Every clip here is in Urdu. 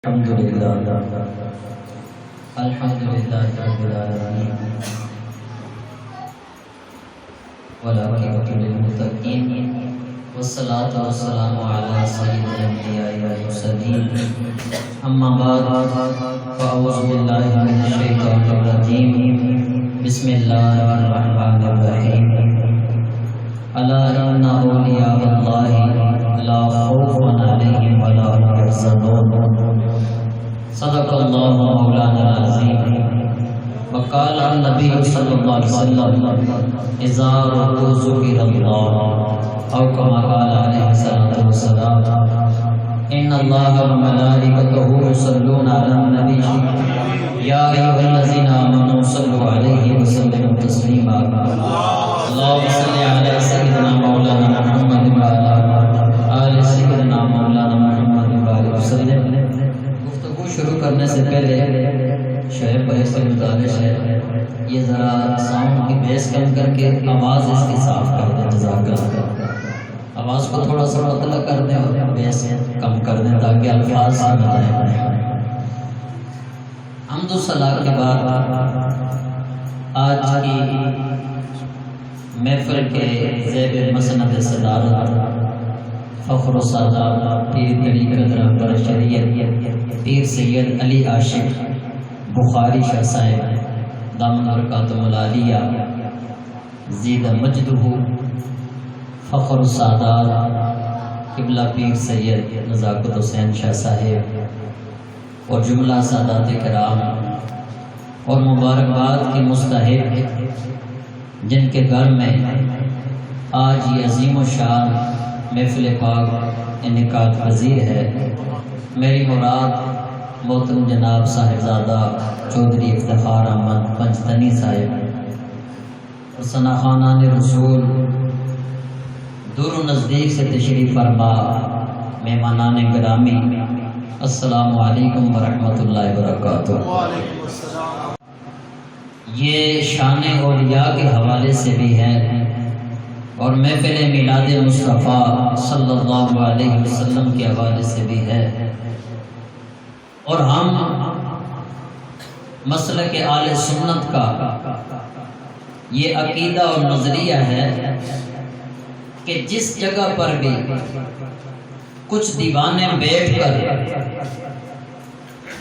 الحمد لله رب العالمين والعاقبة للمتقين والصلاة والسلام على سيد الأنبياء والمرسلين أما بعد فأعوذ بالله من الشيطان الرجيم بسم الله الرحمن الرحيم ألا إن أولياء الله لا خوف عليهم ولا هم يحزنون صدق الله مولانا العظيم وقال النبي صلى الله عليه وسلم إذا رأوا ذكر الله أو كما قال عليه الصلاة والسلام إن الله وملائكته يصلون على النبي يا أيها الذين آمنوا صلوا عليه وسلموا تسليما اللهم صل على سيدنا مولانا محمد وعلى آل سيدنا مولانا محمد وعلى وسلم. گفتگو شروع کرنے سے پہلے شعیب بھائی سے گزارش ہے یہ ذرا ساؤنڈ کی بیس کم کر کے آواز اس کی صاف کر دیں. جزاک اللہ. آواز کو تھوڑا سا پتلا کر دیں اور بیس کم کر دیں تاکہ الفاظ سمجھ آئیں. حمد و ثنا کے بعد آج کی محفل کے زیب مسند صدارت فخر و سادات پیر طریقت رہبر شریعت پیر سید علی عاشق بخاری شاہ صاحب دامن برکاتہ العالیہ زید مجدہ فخر و سادات قبلہ پیر سید نزاکت حسین شاہ صاحب اور جملہ سادات کرام اور مبارکباد کے مستحق جن کے گھر میں آج یہ عظیم و شان محفل پاک انعقاد پذیر ہے. میری مراد محترم جناب صاحبزادہ چودھری افتخار احمد پنجتنی صاحب اور ثنا خانان رسول دور و نزدیک سے تشریف فرما مہمانان گرامی السلام علیکم ورحمۃ اللہ وبرکاتہ. یہ شان اولیاء کے حوالے سے بھی ہے اور محفل میلاد مصطفیٰ صلی اللہ علیہ وسلم کے حوالے سے بھی ہے. اور ہم مسلک اہل سنت کا یہ عقیدہ اور نظریہ ہے کہ جس جگہ پر بھی کچھ دیوانے بیٹھ کر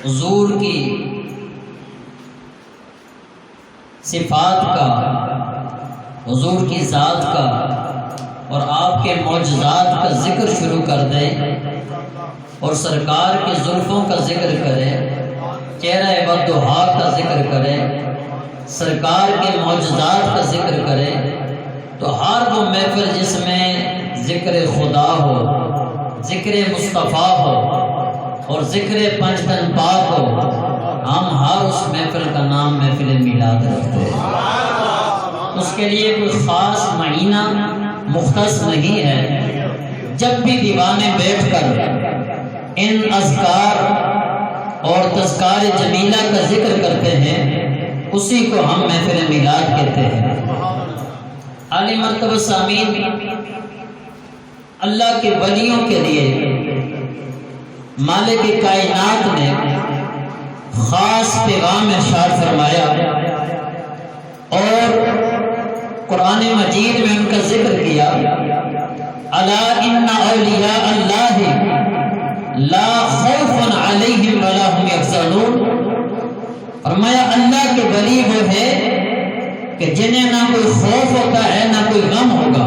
حضور کی صفات کا، حضور کی ذات کا اور آپ کے معجزات کا ذکر شروع کر دیں اور سرکار کی زلفوں کا ذکر کریں، چہرہ بدوحا کا ذکر کریں، سرکار کے معجزات کا ذکر کریں، تو ہر وہ محفل جس میں ذکر خدا ہو، ذکر مصطفیٰ ہو اور ذکر پنجتن پاک ہو، ہم ہر اس محفل کا نام محفل میلاد رکھتے ہیں. اس کے لیے کوئی خاص مہینہ مختص نہیں ہے. جب بھی دیوانے بیٹھ کر ان اذکار اور تذکار جمیلہ کا ذکر کرتے ہیں اسی کو ہم محفل میلاد کہتے ہیں. عالی مرتبہ سامعین، اللہ کے ولیوں کے لیے مالک کائنات نے خاص پیغام ارشاد فرمایا اور قرآن مجید میں ان کا ذکر کیا. الا ان اولیاء اللہ لا خوف علیہم ولا هم یحزنون. فرمایا اللہ کے ولی وہ ہے کہ جنہیں نہ کوئی خوف ہوتا ہے نہ کوئی غم ہوگا.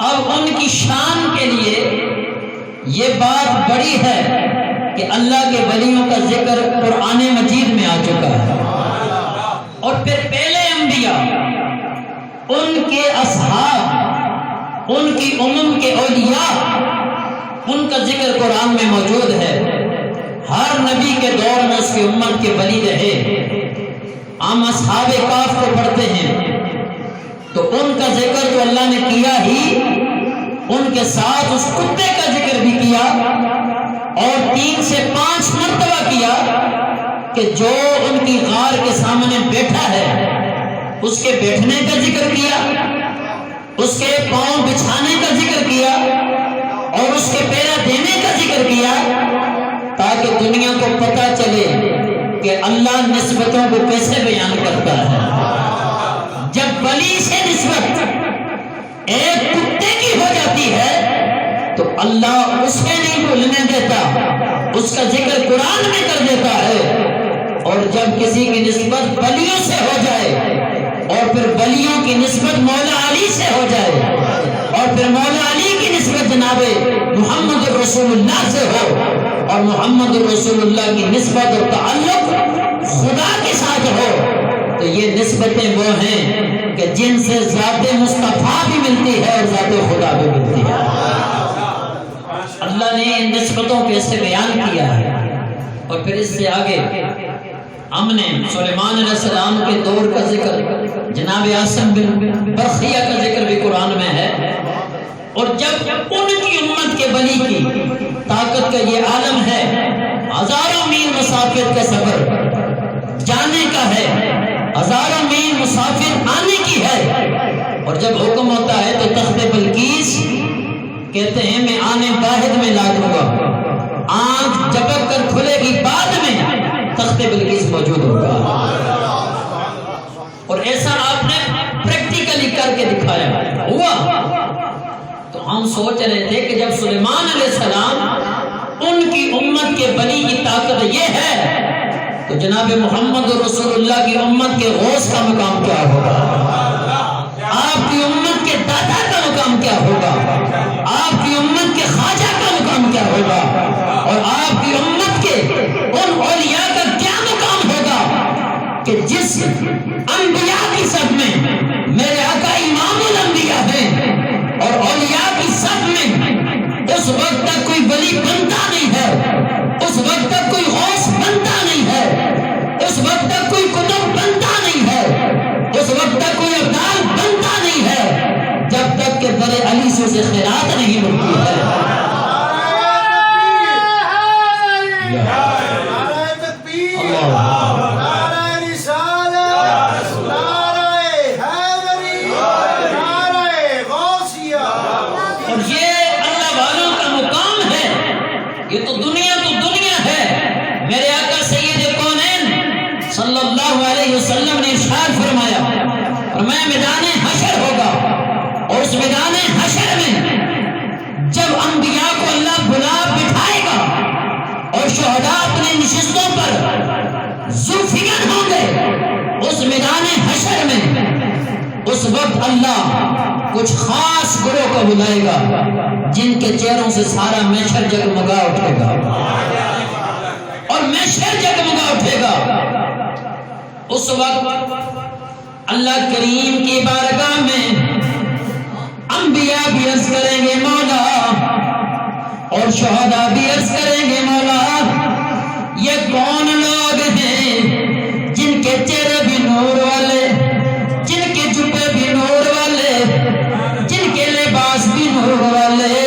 اب ان کی شان کے لیے یہ بات بڑی ہے کہ اللہ کے ولیوں کا ذکر قرآن مجید میں آ چکا ہے اور پھر پہلے انبیاء، ان کے اصحاب، ان کی امم کے اولیاء، ان کا ذکر قرآن میں موجود ہے. ہر نبی کے دور میں اس کی امت کے ولی رہے. ہم اصحاب کاف کو پڑھتے ہیں تو ان کا ذکر تو اللہ نے کیا ہی، ان کے ساتھ اس کتے کا ذکر بھی کیا اور 3 سے 5 مرتبہ کیا کہ جو ان کی غار کے سامنے بیٹھا ہے اس کے بیٹھنے کا ذکر کیا، اس کے پاؤں بچھانے کا ذکر کیا اور اس کے پیرا دینے کا ذکر کیا تاکہ دنیا کو پتہ چلے کہ اللہ نسبتوں کو کیسے بیان کرتا ہے۔ جب ولی سے نسبت ایک کتے کی ہو جاتی ہے تو اللہ اسے نہیں بھولنے دیتا، اس کا ذکر قرآن میں کر دیتا ہے۔ اور جب کسی کی نسبت ولیوں سے ہو جائے اور پھر ولیوں کی نسبت مولا علی سے ہو جائے اور پھر مولا علی کی نسبت جناب محمد رسول اللہ سے ہو اور محمد رسول اللہ کی نسبت اور تعلق خدا کے ساتھ ہو، تو یہ نسبتیں وہ ہیں کہ جن سے ذات مصطفیٰ بھی ملتی ہے اور ذات خدا بھی ملتی ہے۔ اللہ نے ان نسبتوں کو ایسے بیان کیا ہے۔ اور پھر اس سے آگے ہم نے سلیمان علیہ السلام کے دور کا ذکر، جناب عاصم بن برخیہ کا ذکر بھی قرآن میں ہے۔ اور جب ان کی امت کے ولی کی طاقت کا یہ عالم ہے، ہزاروں میل مسافر کا سفر جانے کا ہے، ہزاروں میل مسافر آنے کی ہے، اور جب حکم ہوتا ہے تو تخت بلقیس کہتے ہیں میں آنے واحد میں لا دوں گا، آنکھ جھپک کر کھلے گی بعد میں تخت بلقیس موجود ہوگا۔ اور ایسا آپ نے پریکٹیکلی کر کے دکھایا ہوا۔ تو ہم سوچ رہے تھے کہ جب سلیمان علیہ السلام ان کی امت کے ولی کی طاقت یہ ہے تو جناب محمد رسول اللہ کی امت کے غوث کا مقام کیا ہوگا، آپ کی امت کے دادا کا مقام کیا ہوگا، آپ کی امت کے خواجہ کا مقام کیا ہوگا، اور آپ کی امت کے ان اولیاء کا کیا مقام ہوگا کہ جس انبیاء کی صف میں میرے آقا امام الانبیاء ہیں اور اولیاء کی صف میں اس وقت تک کوئی ولی بنتا نہیں ہے، اس وقت تک کوئی غوث بنتا نہیں ہے، اس وقت تک کوئی قطب بنتا نہیں ہے، اس وقت تک کوئی ابدال بنتا نہیں ہے، جب تک کہ در علی سے اسے خیرات نہیں ملتی ہے۔ یہ تو دنیا ہے۔ میرے آقا سید کونین صلی اللہ علیہ وسلم نے ارشاد فرمایا میدان حشر ہوگا، اور اس میدان حشر میں جب انبیاء کو اللہ بلا بٹھائے گا اور شہداء اپنے نشستوں پر ذوالفقار ہوں گے اس میدان حشر میں، اس وقت اللہ کچھ خاص گروہ کو بلائے گا جن کے چہروں سے سارا محشر جگمگا اٹھے گا، اور محشر جگمگا اٹھے گا۔ اس وقت اللہ کریم کی بارگاہ میں انبیاء بھی عرض کریں گے مولا، اور شہداء بھی عرض کریں گے مولا، یہ کون لوگ ہیں جن کے چہرے بھی نور والے، جن کے جبے بھی نور والے، جن کے لباس بھی نور والے،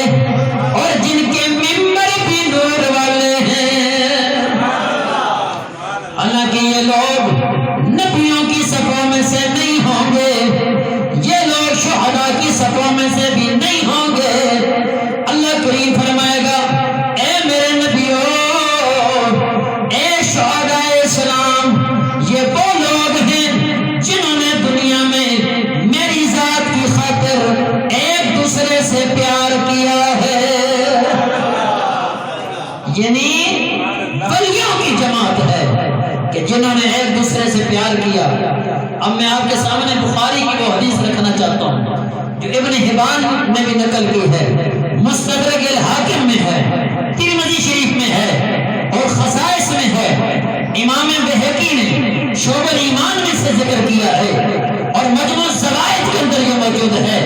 اور جن کے ممبر بھی نور والے ہیں۔ حالانکہ یہ لوگ نبیوں کی صفوں میں سے نہیں ہوں گے، یہ لوگ شہداء کی صفوں میں سے بھی نہیں ہوں گے۔ اللہ کریم فرمائے گا اے میرے نبیوں، اے شہداء اسلام، یہ وہ لوگ ہیں جنہوں نے دنیا میں میری ذات کی خاطر ایک دوسرے سے پیار کیا ہے، یعنی ولیوں کی جماعت ہے کہ جنہوں نے ایک دوسرے سے پیار کیا۔ اب میں آپ کے سامنے بخاری کی وہ حدیث رکھنا چاہتا ہوں جو ابن حبان نے بھی نقل کی ہے، مستدرک الحاکم میں ہے، ترمذی شریف میں ہے، اور خصائص میں ہے۔ امام بہقی نے شعب الایمان میں سے ذکر کیا ہے، اور مجموع الزوائد کے اندر یہ موجود ہے۔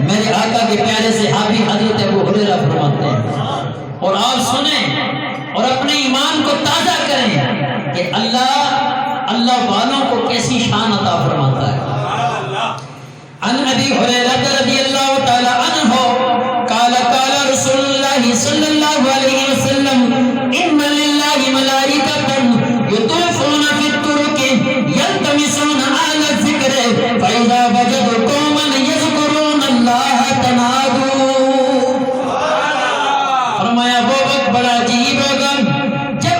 میرے آقا کے پیارے صحابی حضرت ابو ہریرہ فرماتے ہیں، اور آپ سنیں اور اپنے ایمان کو تازہ کریں کہ اللہ والوں کو کیسی شان عطا فرماتا ہے۔ عن ابی ہریرہ رضی اللہ تعالی عنہ قال قال رسول اللہ صلی اللہ علیہ وسلم ان للہ ملائکۃ یطوفون فی الطرق یلتمسون اہل الذکر فاذا وجدوا قوما یذکرون اللہ تنادوا۔ فرمایا وہ وقت بڑا عجیب ہوگا جب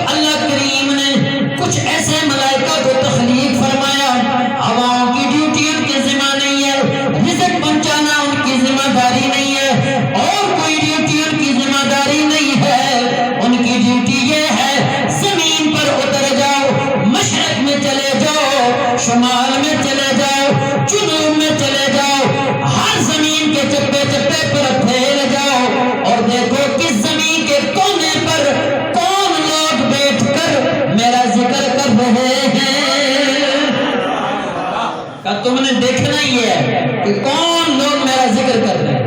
نے دیکھنا یہ ہے کہ کون لوگ میرا ذکر کر رہے ہیں،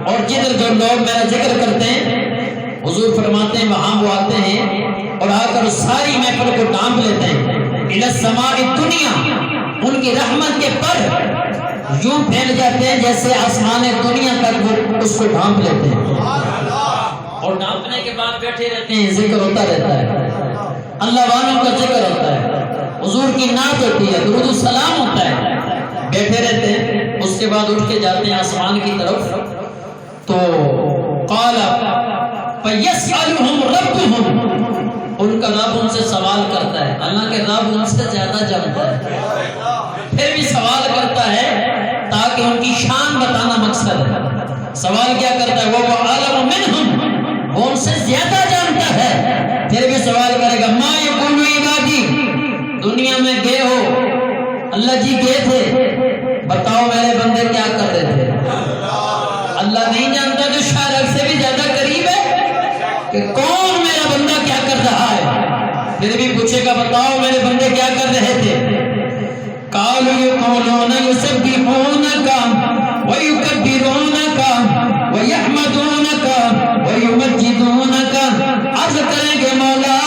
اور جدھر جو لوگ میرا ذکر کرتے ہیں حضور فرماتے ہیں وہاں وہ آتے ہیں اور آ کر ساری محفل کو ڈھانپ لیتے ہیں۔ الی السماء الدنیا، ان کی رحمت کے پر یوں پھیل جاتے ہیں جیسے آسمان دنیا تک وہ اس کو ڈھانپ لیتے ہیں، اور ڈھانپنے کے بعد بیٹھے رہتے ہیں، ذکر ہوتا رہتا ہے، اللہ والوں کا ذکر ہوتا ہے، حضور کی نعت ہوتی ہے، درود و سلام ہوتا ہے، بیٹھے رہتے ہیں۔ اس کے بعد اٹھ کے جاتے ہیں آسمان کی طرف، تو قال فَيَسْأَلُهُمْ رَبُّهُمْ، ان کا رب ان سے سوال کرتا ہے، اللہ کے رب ان سے زیادہ جانتا ہے، پھر بھی سوال کرتا ہے تاکہ ان کی شان بتانا مقصد ہے۔ سوال کیا کرتا ہے؟ وہ عالم منہم، وہ ان سے زیادہ جانتا ہے، پھر بھی سوال کرے گا ما یقول عبادی، دنیا میں گئے ہو، اللہ جی گئے تھے، بتاؤ میرے بندے کیا کر رہے تھے؟ اللہ نہیں جانتا جو شاید سے بھی زیادہ قریب ہے کہ کون میرا بندہ کیا کر رہا ہے، پھر بھی پوچھے گا بتاؤ میرے بندے کیا کر رہے تھے؟ قالوا يقولون يسبحونك ويكبرونك ويحمدونك ويمجدونك، عرض کریں گے مولا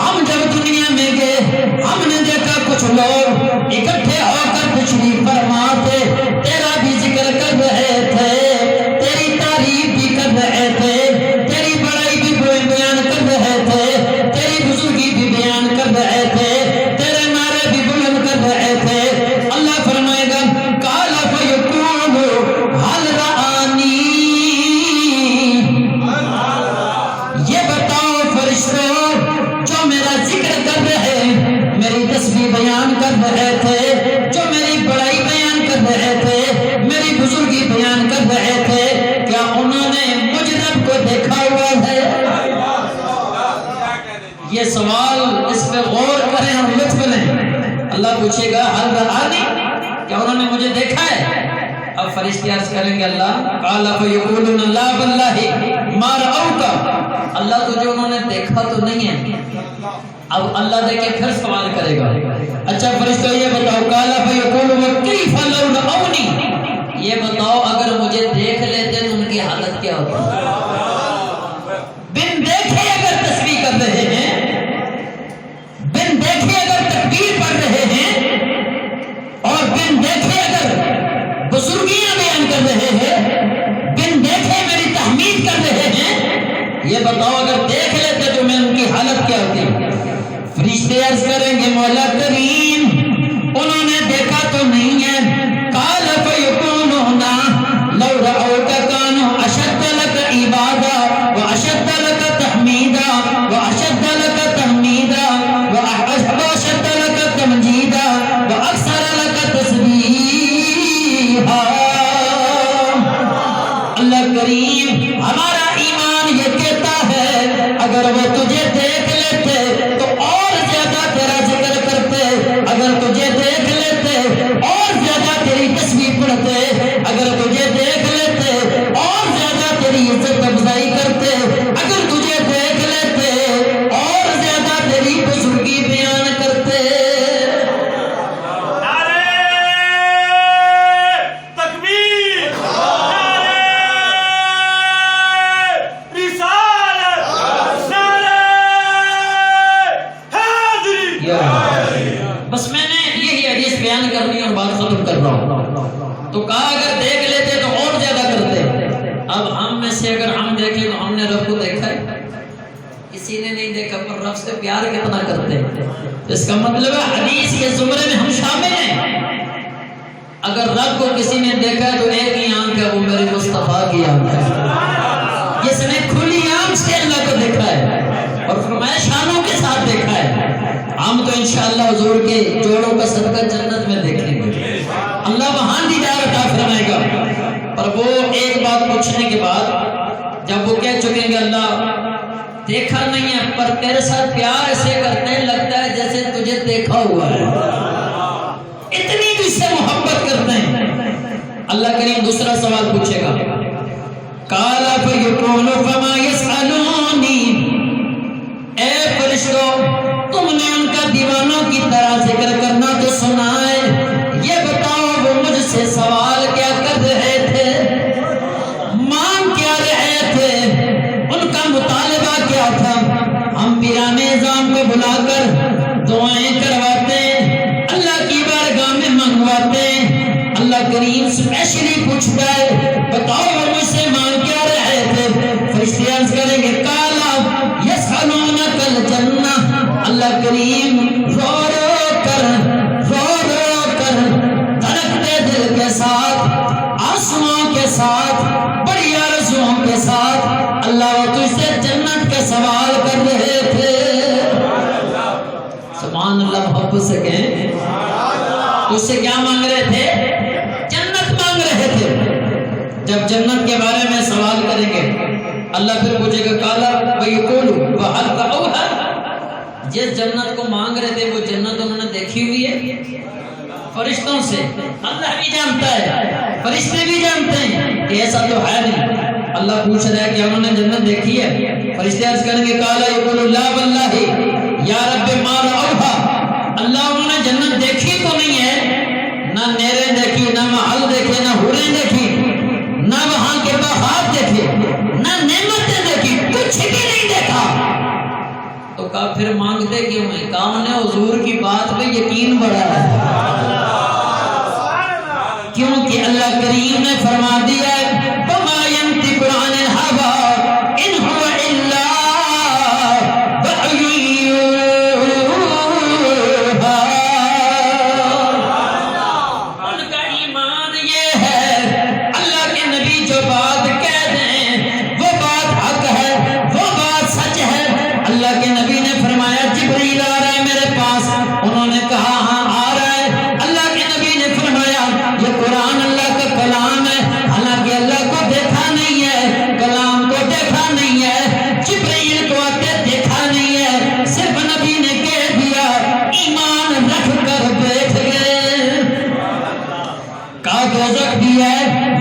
ہم جب دنیا میں گئے ہم نے دیکھا کچھ لوگ اکٹھے ہو کر تشریف فرما تھے، تیرا بھی ذکر کر رہے تھے، تیری تعریف بھی کر رہے تھے، تیری بڑائی بھی بیان کر رہے تھے، تیری بزرگی بھی بیان کر رہے تھے، تیرے نعرے بھی بلند کر رہے تھے۔ اللہ فرمائے گا قال فیقول هل رآنی، یہ بتاؤ فرشتوں جو میرا ذکر کر رہے، میری تسبیح بیان کر رہے تھے، جو میری بڑائی بیان کر رہے تھے، میری بزرگی بیان کر رہے تھے، کیا انہوں نے مجھ رب کو دیکھا ہوا ہے؟ یہ سوال اس پہ غور کریں اور لطف لیں۔ اللہ پوچھے گا حل رآنی، کیا انہوں نے مجھے دیکھا ہے؟ اب فرشتے عرض کریں گے اللہ قال فیقولون لا واللہ ما رأوک، اللہ تجھے انہوں نے دیکھا تو نہیں ہے۔ اب اللہ دیکھے پھر سوال کرے گا اچھا فرشتوں یہ بتاؤ قال فیقولون کیف لو رأونی، یہ بتاؤ اگر مجھے دیکھ لیتے تو ان کی حالت کیا ہوتی؟ بن دیکھے اگر تسبیح کر رہے ہیں، بن دیکھے اگر تکبیر پڑھ رہے ہیں، اور بن دیکھے اگر بزرگیاں بیان کر رہے ہیں، بن دیکھے میری تحمید کر رہے ہیں، یہ بتاؤ اگر دیکھ لیتے تو میں ان کی حالت کیا ہوتی؟ فرشتے عرض کریں گے مولا کریم انہوں نے دیکھا تو نہیں ہے۔ قال فیقولون لو رأوک کانوا اشد لک عبادا واشد لک تحمیدا واشد لک تحمیدا واشد لک تمجیدا واکثر لک تسبیحا۔ اللہ کریم ہمارا ایمان یہ کہتا ہے اگر وہ تجھے دیکھ لیتے تو اور زیادہ تیرا ذکر کرتے، اگر تجھے دیکھ لیتے اور زیادہ تیری تسبیح پڑھتے، اگر تجھے دیکھ لیتے اور زیادہ تیری عزت افزائی کرتے، اگر تجھے دیکھ لیتے اور زیادہ تیری بزرگی بیان کرتے۔ بس میں نے یہی حدیث بیان کرنی اور بات ختم کر رہا ہوں۔ تو کہا اگر دیکھ لیتے تو اور زیادہ کرتے۔ اب ہم میں سے اگر ہم دیکھیں تو ہم نے رب کو دیکھا ہے؟ کسی نے نہیں دیکھا، پر رب سے پیار کتنا کرتے ہیں۔ اس کا مطلب ہے حدیث کے زمرے میں ہم شامل ہیں۔ اگر رب کو کسی نے دیکھا تو ایک ہی آنکھ ہے، وہ میرے مصطفیٰ کی آنکھ ہے، جس نے کھلی آنکھ سے اللہ کو دیکھا ہے اور فرمایا شانوں کے ساتھ دیکھا ہے۔ ہم تو انشاءاللہ حضور کے جوڑوں کا صدقہ جنت میں دیکھیں گے، اللہ وہاں دیدار عطا فرمائے گا۔ پر وہ ایک بات پوچھنے کے بعد جب وہ کہہ چکیں گے اللہ دیکھا نہیں ہے پر تیرے ساتھ پیار ایسے کرتے ہیں لگتا ہے جیسے تجھے دیکھا ہوا ہے، اتنی تجھ سے محبت کرتے ہیں۔ اللہ کریم دوسرا سوال پوچھے گا قال فیقول فما یسألونی، اے فرشتوں تم نے ان کا دیوانوں کی طرح ذکر کرنا تو سنا ہے، یہ بتاؤ وہ عالم اعظم کو بلا کر دعائیں کرواتے ہیں، اللہ کی بارگاہ میں منگواتے ہیں۔ اللہ کریم اسپیشلی پوچھتا ہے بتاؤ وہ مجھ سے مانگ کیا رہے تھے؟ فرشتے عرض کریں گے کالا یسألونک الجنہ۔ اللہ کریم رو رو کر دھڑکتے دل کے ساتھ، آنسوؤں کے ساتھ، بڑی آرزوؤں کے ساتھ اللہ وہ تجھ سے جنت کے سوال کر رہے تھے۔ سبحان اللہ، محبت سے کہیں تجھ سے کیا مانگ رہے تھے؟ جنت مانگ رہے تھے۔ جب جنت کے بارے میں سوال کریں گے اللہ پھر پوچھے گا کالا وَيَقُولُ وَهَلْ رَأَوْهَا۔ جس جنت کو مانگ رہے تھے وہ جنت انہوں نے دیکھی ہوئی ہے؟ فرشتوں سے اللہ بھی جانتا ہے، فرشتے بھی جانتے ہیں کہ ایسا تو ہے نہیں۔ اللہ پوچھ رہا ہے کہ انہوں نے جنت دیکھی ہے؟ فرشتے عرض کریں گے کالا یقول لا واللہ یا رب ما رأوها۔ اللہ انہوں نے جنت دیکھی تو نہیں ہے، نہ نیریں دیکھی، نہ محل دیکھے، نہ حوریں دیکھی، نہ وہاں کے باغات دیکھے، نہ نعمتیں دیکھی، کچھ بھی نہیں دیکھا۔ تو کہا پھر مانگتے کیوں ہیں؟ کہا انہیں حضور کی بات پہ یقین بڑا ہے، کیونکہ اللہ کریم نے فرما دیا ہے وَمَا يَنْطِقُ عَنِ الْهَوَىٰ إِنْ هُوَ إِلَّا وَحْيٌ يُوحَىٰ۔ ان کا ایمان یہ ہے اللہ کے نبی جو بات کہہ دیں وہ بات حق ہے، وہ بات سچ ہے۔ اللہ کے نبی نے فرمایا جبریل آ رہا ہے میرے پاس، انہوں نے کہا ہاں آ رہا ہے۔ اللہ کے نبی نے فرمایا یہ قرآن اللہ کا کلام ہے، حالانکہ اللہ کو دیکھا نہیں ہے، کلام کو دیکھا نہیں ہے، جبریل کو آتے دیکھا نہیں ہے، صرف نبی نے کہہ دیا، ایمان رکھ کر بیٹھ گئے۔ کہا دوزخ بھی ہے،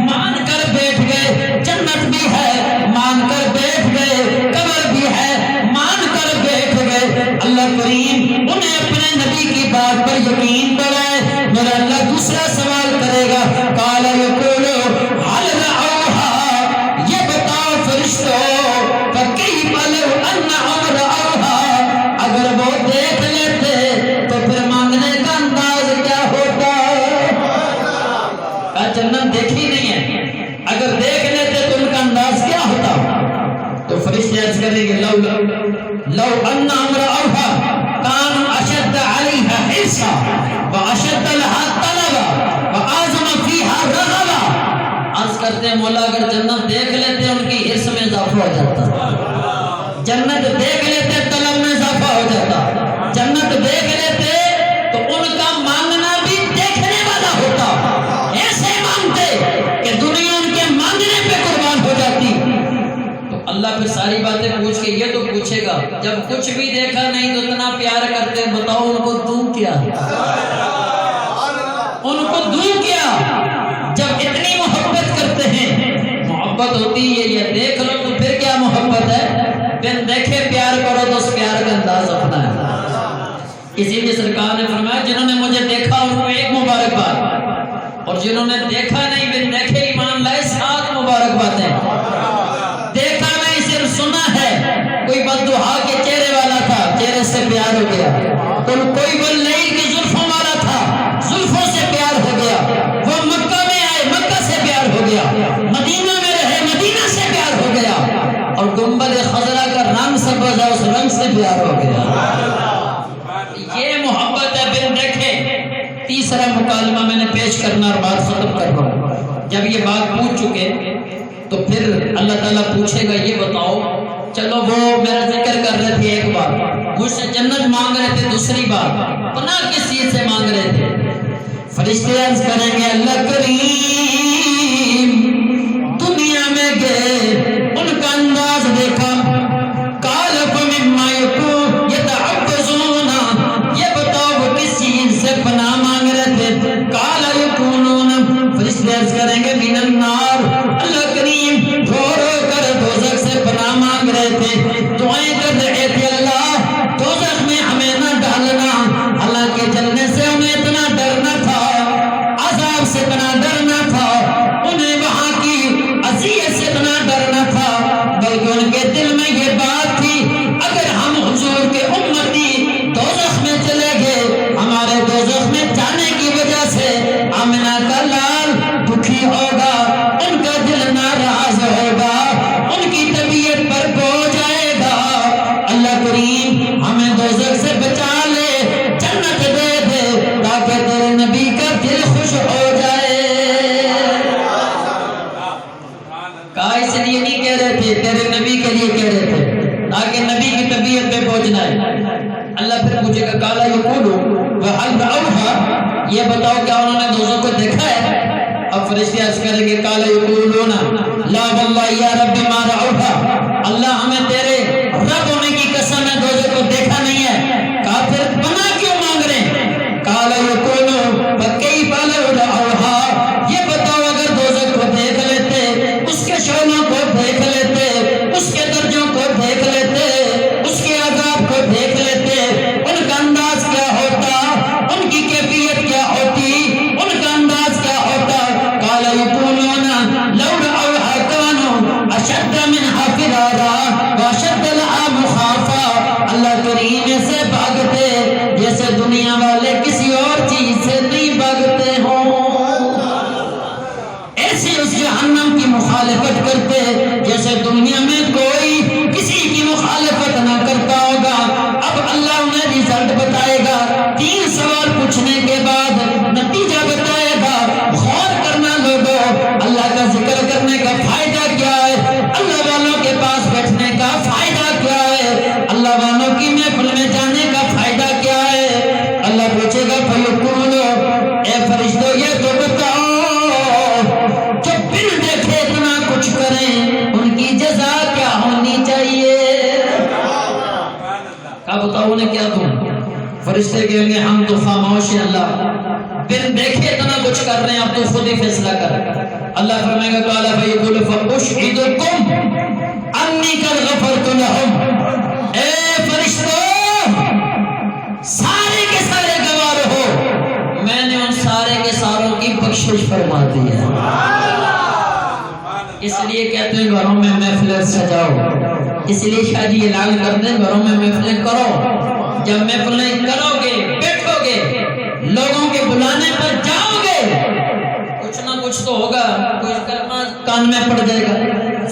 مان کر بیٹھ گئے، جنت بھی ہے، مان کر بیٹھ گئے، قبر بھی ہے، مان کر بیٹھ گئے۔ اللہ کریم انہیں اپنے نبی کی بات پر یقین بڑھائے۔ میرا اللہ دوسرا سوال کرے گا قال یقول هل رأوها، یہ بتاؤ فرشتوں فکیف لو انہم رأوها، اگر وہ دیکھ لیتے تو پھر مانگنے کا انداز کیا ہوتا؟ کہا جنت دیکھی نہیں ہے، اگر دیکھ لیتے تو ان کا انداز کیا ہوتا؟ تو فرشتے عرض کریں گے لو انہم رأوها كانوا اشد علیہا حرصا واشد لها طلبا واعظم فیہا رغبا۔ عرض کرتے ہیں مولا اگر جنت دیکھ لیتے ان کی حرص میں اضافہ ہو جاتا، جنت دیکھ لیتے طلب میں اضافہ ہو جاتا، جنت دیکھ لیتے تو ان کا مانگنا بھی دیکھنے والا ہوتا، ایسے مانگتے کہ دنیا ان کے مانگنے پہ قربان ہو جاتی۔ تو اللہ پھر ساری باتیں پوچھ کے یہ تو پوچھے گا جب کچھ بھی دیکھا نہیں تو اتنا پیار کرتے بتاؤ ان کو دوں کیا؟ ان کو دوں کیا؟ جب اتنی محبت کرتے ہیں، محبت ہوتی ہے یہ دیکھ لو تو پھر کیا محبت ہے؟ بن دیکھے پیار کرو تو اس پیار کا انداز اپنا ہے۔ اسی لیے سرکار نے فرمایا جنہوں نے مجھے دیکھا ان کو ایک مبارکباد، اور جنہوں نے دیکھا نہیں بن دیکھے ایمان لائے 7 مبارکبادیں۔ دیکھا نہیں صرف سنا ہے، کوئی بددعا کے چہرے والا تھا، چہرے سے پیار ہو گیا، کوئی واللیل کی زلفوں والا تھا، زلفوں سے پیار ہو گیا، وہ مکہ میں آئے مکہ سے پیار ہو گیا، مدینہ میں رہے مدینہ سے پیار ہو گیا، اور گنبد خضرا کا رنگ سبز ہے اس رنگ سے پیار ہو گیا۔ یہ محبت ہے بن دیکھے۔ تیسرا مکالمہ میں نے پیش کرنا اور بات ختم کر رہا ہوں۔ جب یہ بات پوچھ چکے تو پھر اللہ تعالیٰ پوچھے گا یہ بتاؤ، چلو وہ میرا ذکر کر رہے تھے ایک بار، مجھ سے جنت مانگ رہے تھے دوسری بار، پناہ کس چیز سے مانگ رہے تھے؟ فرشتے عرض کریں گے اللہ کریم دنیا میں گئے ان کا انداز دیکھا، قال فمما یکون یتعوذون، یہ بتاؤ وہ کس چیز سے پناہ مانگ رہے تھے؟ قال یکونون، فرشتے عرض کریں گے من النار، اللہ کریم رو رو کر دوزخ سے پناہ مانگ رہے تھے، دعائیں کر رہے تھے اللہ دوزخ میں ہمیں نہ ڈالنا، حالانکہ جلنے سے ہمیں اتنا ڈرنا تھا، عذاب سے اتنا ڈرنا تھا، پہنچنا ہے. اللہ پھر پوچھے گا قال یقولو وهل رأوها، یہ بتاؤ کیا انہوں نے دوزخ کو دیکھا ہے؟ اب فرشتے عرض کریں گے قال یقولون لا واللہ یا رب ما رأوها، اللہ ہمیں تیرے رب ہونے کی قسم ہے دوزخ کو دیکھا نہیں ہے. کافر بنا کیوں مانگ رہے ہیں؟ قال یقولون فکیف لو رأوها، یہ بتاؤ اگر دوزخ کو دیکھ لیتے، اس کے شعلوں کو دیکھ لیتے، اس کے درجوں کو دیکھ لیتے، اس کے عذاب کو دیکھ لیتے، ان کا انداز کیا ہوتا، ان کی کیفیت کیا ہوتی، ان کا انداز کیا ہوتا. قال یقولون لو رأوها كانوا اشد منها فرارا واشد لها مخافا، اللہ کریم سے بھاگتے جیسے دنیا والے کسی اور چیز سے نہیں بھاگتے ہوں، ایسے اس جہنم کی مخالفت کرتے جیسے دنیا میں کوئی کسی کی مخالفت نہ کرتا ہوگا. اب اللہ انہیں ریزلٹ بتائے گا، 3 سوال پوچھنے کے بعد نتیجہ بتائے گا. غور کرنا لوگوں، اللہ کا ذکر کرنے کا فائدہ کیا ہے، اللہ والوں کے پاس بیٹھنے کا فائدہ کیا ہے، اللہ والوں کی محفل میں جانے کا فائدہ کیا ہے. اللہ پوچھے گا فیقولو، اے فرشتوں یہ تو بتاؤ جو بن دیکھے اتنا کچھ کریں ان کی جزا کیا ہونی چاہیے. کیا بتاؤ انہیں کیا دوں؟ فرشتے کہیں گے ہم تو خاموش ہیں اللہ، بن دیکھے اتنا کچھ کر رہے ہیں، اب تو خود ہی فیصلہ کر. اللہ فرمائے گا قال فیقول فاشهدکم انی قد غفرت لهم، اے فرشتوں سارے کے سارے گواہ رہو، میں نے ان سارے کے ساروں کی بخشش فرما دی ہے. اس لیے کہتے ہیں گھروں میں محفلیں سجاؤ، اس لیے شاہ جی اعلان کرتے ہیں گھروں میں محفلیں کرو. جب محفلیں کرو گے، بیٹھو گے، لوگوں کے بلانے پر جاؤ گے، کچھ نہ کچھ تو ہوگا، کوئی کلمہ کان میں پڑ جائے گا،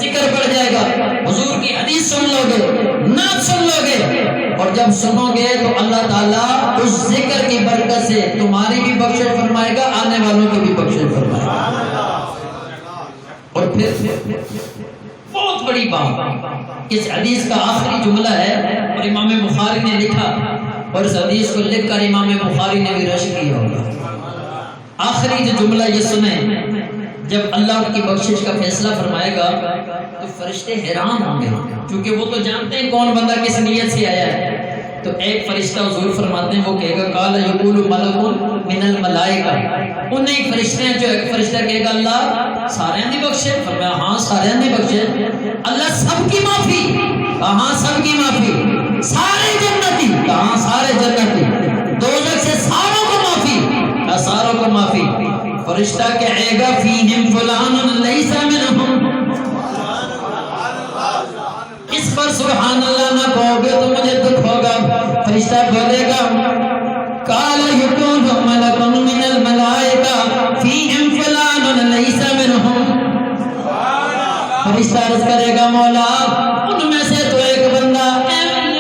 ذکر پڑ جائے گا، حضور کی حدیث سن لو گے، نعت سن لو گے، اور جب سنو گے تو اللہ تعالیٰ اس ذکر کی برکت سے تمہاری بھی بخشش فرمائے گا، آنے والوں کی بھی بخشش فرمائے گا. اور پھر بہت بڑی بات، اس حدیث کا آخری جملہ ہے اور امام بخاری نے لکھا، اور اس حدیث کو لکھ کر امام بخاری نے بھی رشک کیا ہوگا. آخری جو جملہ یہ سنیں، جب اللہ کی بخشش کا فیصلہ فرمائے گا تو فرشتے حیران ہوں گے، کیونکہ وہ تو جانتے ہیں کون بندہ کس نیت سے آیا ہے. تو ایک فرشتہ حضور فرماتے ہیں وہ کہے گا قال یقول ملک من الملائکہ، ان ایک فرشتے ہیں جو ایک فرشتہ کہے گا اللہ سارے نے بخشے، فرمایا ہاں سارے نے بخشے. اللہ سب کی معافی، کہاں سب کی معافی، سارے جنتی، کہاں سارے جنتی، دوزخ سے ساروں کو معافی، کہاں ساروں کو معافی. فرشتہ کہے گا فیہم فلان لیس منہم، اس پر سبحان اللہ نہ کہو گے تو مجھے دکھ ہوگا. فرشتہ بولے گا قال یکون ملک من الملائکہ فیہم فلان لیس منہم، فرشتہ عرض کرے گا مولا ان میں سے تو ایک بندہ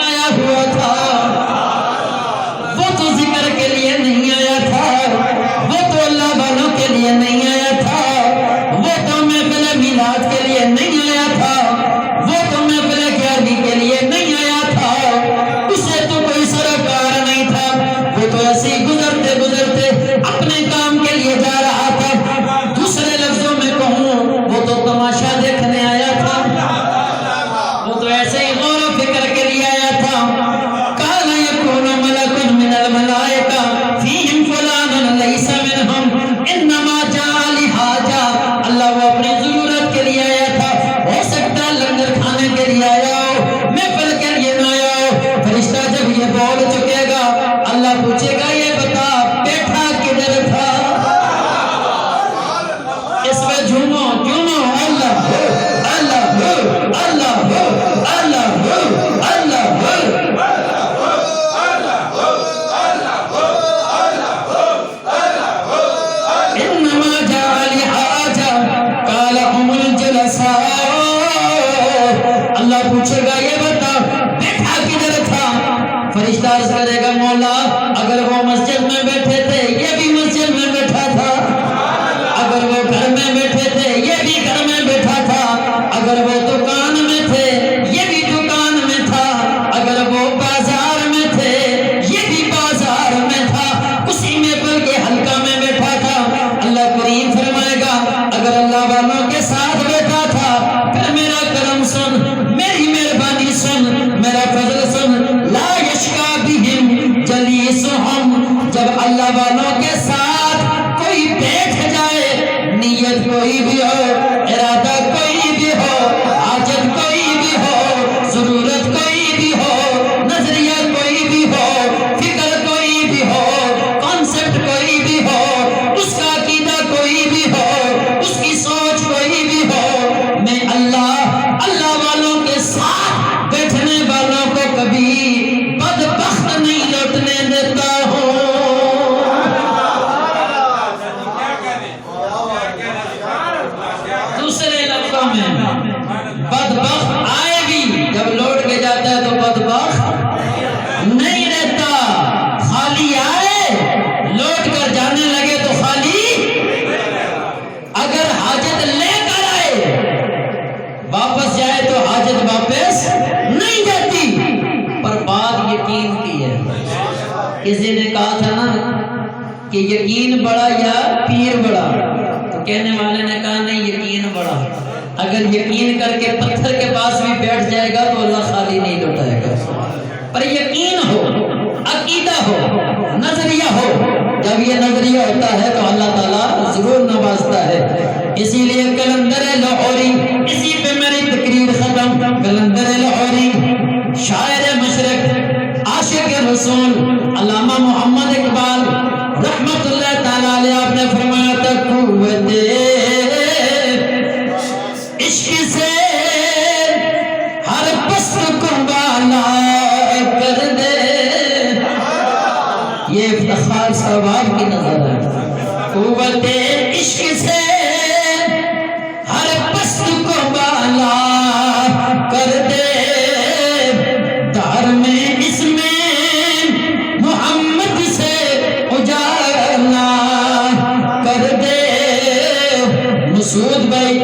آیا ہوا تھا، وہ تو ذکر کے لیے نہیں آیا تھا، وہ تو اللہ والوں کے لیے نہیں آیا تھا، وہ تو محفل میلاد کے لیے نہیں آیا تھا، وہ تو محفل گیارہویں کے لیے نہیں آیا تھا، اسے تو کوئی سروکار نہیں تھا، وہ تو ایسے ہی گزرتے گزرتے اپنے کام کے لیے جا رہا تھا. دوسرے لفظوں میں کہوں وہ تو تماشا دیکھنے آیا تھا، وہ تو ایسے ہی غور و فکر کے لیے آیا تھا. قال یکون ملک من الملائکہ فیہم فلان لیس منہم انما جاء لحاجہ، اللہ وہ اپنی ضرورت کے لیے آیا تھا، ہو سکتا لنگر کھانے کے لیے آیا ہو، محفل کے لیے نہ آیا ہو. فرشتہ جب یہ بول چکے گا اللہ پوچھے گا یہ بتا بیٹھا کدھر تھا، اس میں جھومو جھومو اللہ اللہ اللہ اللہ اللہ. انما جاء لحاجہ قال هم الجلساء، اللہ پوچھے گا یہ بتا بیٹھا کدھر تھا. فرشتہ عرض کرے گا مولا اگر وہ مسجد میں بیٹھے تھے یہ بھی مسجد میں بیٹھا تھا، اگر وہ گھر میں بیٹھے تھے یہ بھی گھر میں بیٹھا تھا، اگر وہ دکان میں تھے یہ بھی دکان میں تھا، اگر وہ بازار جلیسہم، جب اللہ والوں کے ساتھ کوئی بیٹھ جائے، نیت کوئی بھی ہو، ارادہ کوئی بھی ہو، حاجت کوئی بھی ہو، ضرورت کوئی بھی ہو، نظریہ کوئی بھی ہو، فکر کوئی بھی ہو، کانسیپٹ کوئی بھی ہو، اس کا عقیدہ کوئی بھی ہو، اس کی سوچ کوئی بھی ہو، میں اللہ والوں کے ساتھ بیٹھنے والوں کو کبھی بدبخت نہیں لوٹنے دیتا ہوں۔ دوسرے لفظوں میں بدبخت آئے بھی جب لوٹ کے جاتا ہے تو بدبخت نہیں رہتا، خالی آئے لوٹ کر جانے لگے تو خالی، اگر حاجت لے کر آئے واپس جائے تو حاجت واپس نہیں جاتی۔ پر بات یقین کی ہے، کسی نے کہا تھا نا کہ یقین بڑا یا پیر بڑا، تو کہنے والے نے کہا نہیں، یقین بڑا۔ اگر یقین کر کے پتھر کے پاس بھی بیٹھ جائے گا تو اللہ خالی نہیں لوٹائے گا، پر یقین ہو، عقیدہ ہو، نظریہ ہو، جب یہ نظریہ ہوتا ہے تو اللہ تعالیٰ ضرور نوازتا ہے۔ اسی لیے کلندر لاہوری، اسی پہ میری تقریر ختم، کلندر لاہوری شاعر مشرق، عاشق رسول، علامہ محمد اقبال رحمت اللہ تعالیٰ علیہ، آپ نے فرمایا تھا قوت عشق سے ہر پست کو بالا کر دے، یہ افتخار صاحب کی نظر ہے۔ قوت عشق سے ہر پست کو بالا کر دے، دار میں اس میں محمد سے اجالا کر دے۔ مسعود بھائی،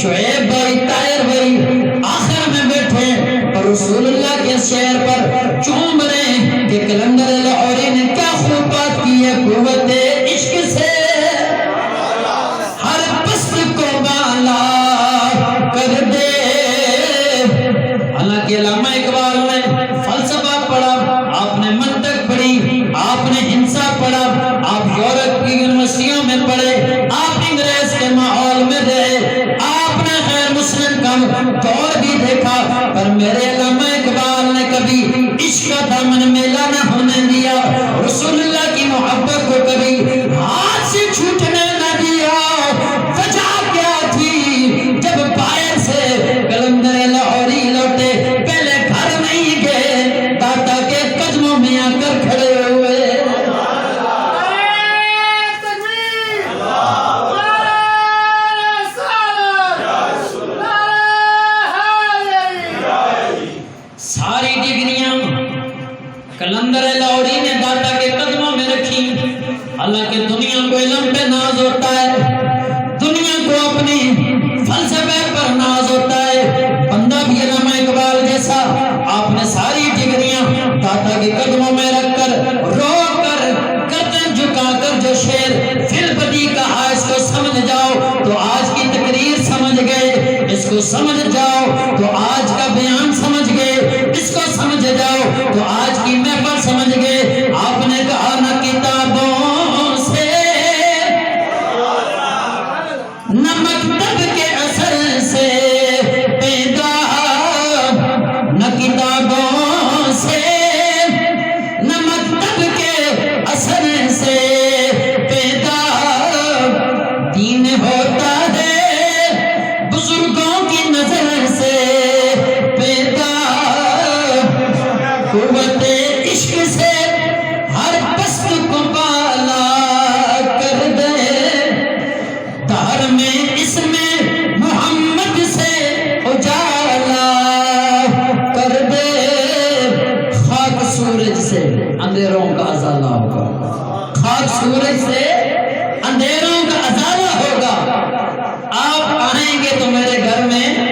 شعیب بھائی، طاہر بھائی آخر میں بیٹھے اور رسول اللہ کے شعر پر چوم رہے ہیں کہ کلندر لاہوری نے کیا خوب بات کی ہے۔ قوت عشق سے ہر پست کو بالا کر دے۔ حالانکہ علامہ اقبال نے فلسفہ پڑھا، آپ نے منطق پڑھی، آپ نے ہنسا پڑھا، آپ یورپ کی یونیورسٹیوں میں پڑھے، آپ انگریز کے ماحول میں رہے، آپ نے غیر مسلم کا دور بھی دیکھا، پر میرے علامہ اقبال نے کبھی عشق کا دامن میلا نہ ہونے دیا، رسول اللہ کی محبت کو کبھی ہاتھ سے چھوٹنے نہ دیا۔ وجہ کیا تھی؟ جب باہر سے کلندر لاہوری لوٹے، پہلے گھر نہیں گئے، داتا کے قدموں میں آ کر کھڑے ہوئے۔ ساری ڈگریاں کلندر لاہوری نے داتا کے قدموں میں رکھی۔ حالانکہ دنیا کو علم پہ ناز ہوتا ہے، دنیا کو اپنی فلسفے پر ناز ہوتا ہے، بندہ بھی علامہ اقبال جیسا آپ نے ساری ڈگریاں داتا کے قدموں میں رکھ کر، رو کر، گردن جھکا کر جو شعر فی البدی کہا، اس کو سمجھ جاؤ تو آج کی تقریر سمجھ گئے، اس کو سمجھ جاؤ تو آج کا بیان سمجھ گئے، اس کو سمجھ جاؤ تو آج کی محفل سمجھ گئے۔ آپ نے کہا نہ کتابوں سے، نہ مکتب کے اثر سے پیدا، نہ کتابوں سے، نہ مکتب کے اثر سے پیدا، دین ہوتا ہے بزرگوں کی نظر سے پیدا۔ قوت عشق سے ہر پست کو بالا کر دے، دار میں اس میں محمد سے اجالا کر دے۔ خاک سورج سے اندھیروں کا ازالہ ہوگا، خاک سورج سے اندھیروں کا ازالہ ہوگا۔ آپ آئیں گے تو میرے گھر میں